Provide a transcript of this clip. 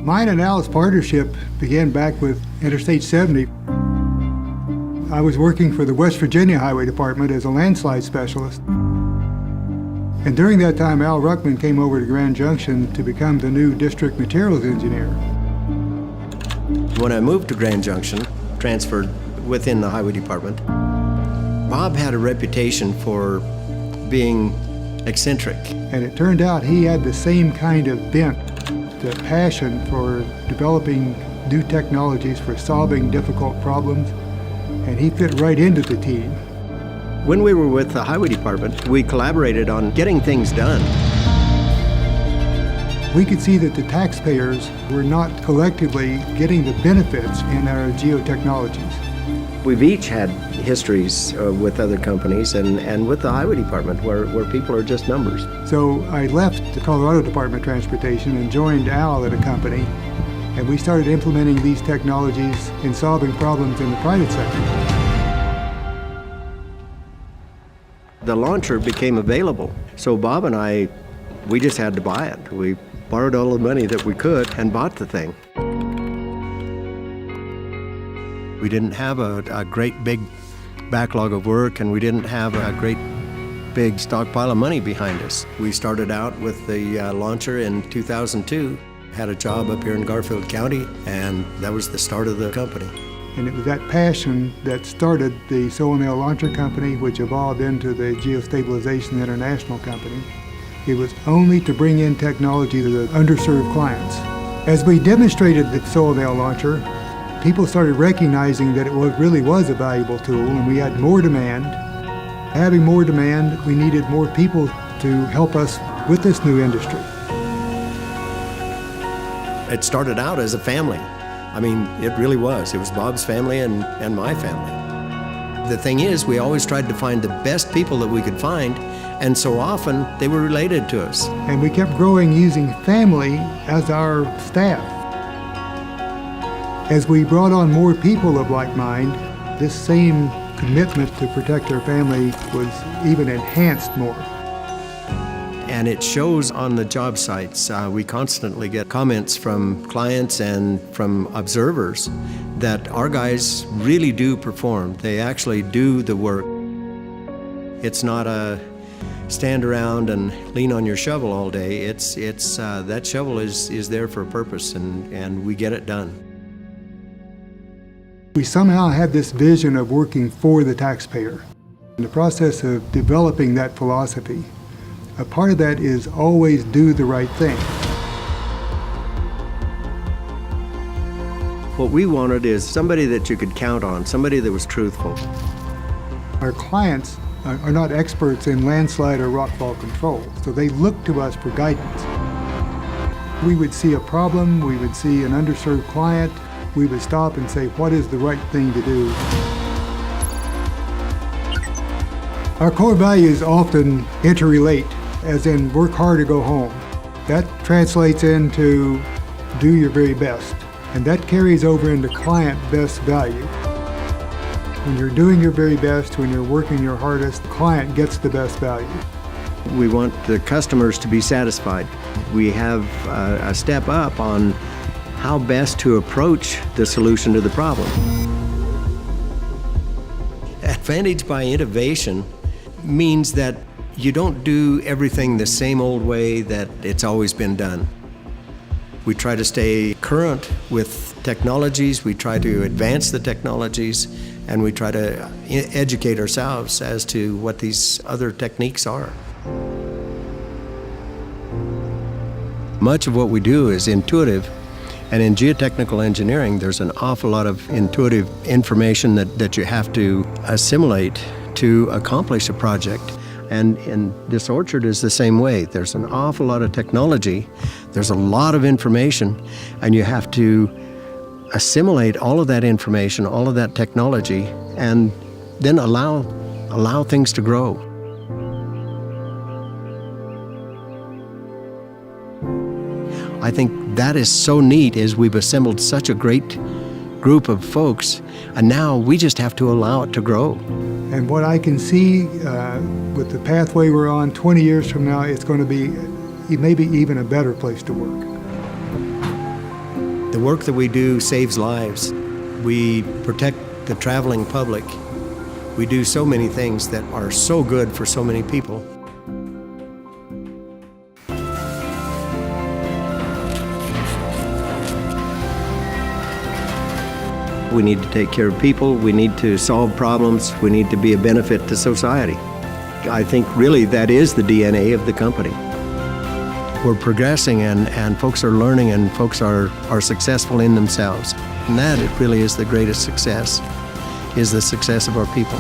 Mine and Al's partnership began back with Interstate 70. I was working for the West Virginia Highway Department as a landslide specialist. And during that time, Al Ruckman came over to Grand Junction to become the new district materials engineer. When I moved to Grand Junction, transferred within the highway department, Bob had a reputation for being eccentric. And it turned out he had the same kind of bent, the passion for developing new technologies for solving difficult problems, and he fit right into the team. When we were with the highway department, we collaborated on getting things done. We could see that the taxpayers were not collectively getting the benefits in our geotechnologies. We've each had histories with other companies and with the highway department where people are just numbers. So I left the Colorado Department of Transportation and joined Al at a company, and we started implementing these technologies in solving problems in the private sector. The launcher became available, so Bob and I, we just had to buy it. We borrowed all the money that we could and bought the thing. We didn't have a great big backlog of work, and we didn't have a great big stockpile of money behind us. We started out with the launcher in 2002, had a job up here in Garfield County, and that was the start of the company. And it was that passion that started the Soil Nail Launcher Company, which evolved into the GeoStabilization International Company. It was only to bring in technology to the underserved clients. As we demonstrated the Soil Nail Launcher, people started recognizing that it really was a valuable tool, and we had more demand. Having more demand, we needed more people to help us with this new industry. It started out as a family. I mean, it really was. It was Bob's family and my family. The thing is, we always tried to find the best people that we could find, and so often they were related to us. And we kept growing using family as our staff. As we brought on more people of like mind, this same commitment to protect our family was even enhanced more. And it shows on the job sites. We constantly get comments from clients and from observers that our guys really do perform. They actually do the work. It's not a stand around and lean on your shovel all day. It's that shovel is there for a purpose, and we get it done. We somehow had this vision of working for the taxpayer. In the process of developing that philosophy, a part of that is always do the right thing. What we wanted is somebody that you could count on, somebody that was truthful. Our clients are not experts in landslide or rockfall control, so they look to us for guidance. We would see a problem, we would see an underserved client, we would stop and say, what is the right thing to do? Our core values often interrelate, as in work hard or go home. That translates into do your very best, and that carries over into client best value. When you're doing your very best, when you're working your hardest, the client gets the best value. We want the customers to be satisfied. We have a step up on how best to approach the solution to the problem. Advantage by innovation means that you don't do everything the same old way that it's always been done. We try to stay current with technologies, we try to advance the technologies, and we try to educate ourselves as to what these other techniques are. Much of what we do is intuitive, and in geotechnical engineering, there's an awful lot of intuitive information that you have to assimilate to accomplish a project. And this orchard is the same way. There's an awful lot of technology, there's a lot of information, and you have to assimilate all of that information, all of that technology, and then allow things to grow. I think that is so neat, is we've assembled such a great group of folks, and now we just have to allow it to grow. And what I can see with the pathway we're on 20 years from now, it's going to be maybe even a better place to work. The work that we do saves lives. We protect the traveling public. We do so many things that are so good for so many people. We need to take care of people. We need to solve problems. We need to be a benefit to society. I think really that is the DNA of the company. We're progressing and folks are learning and folks are successful in themselves. And that it really is the greatest success, is the success of our people.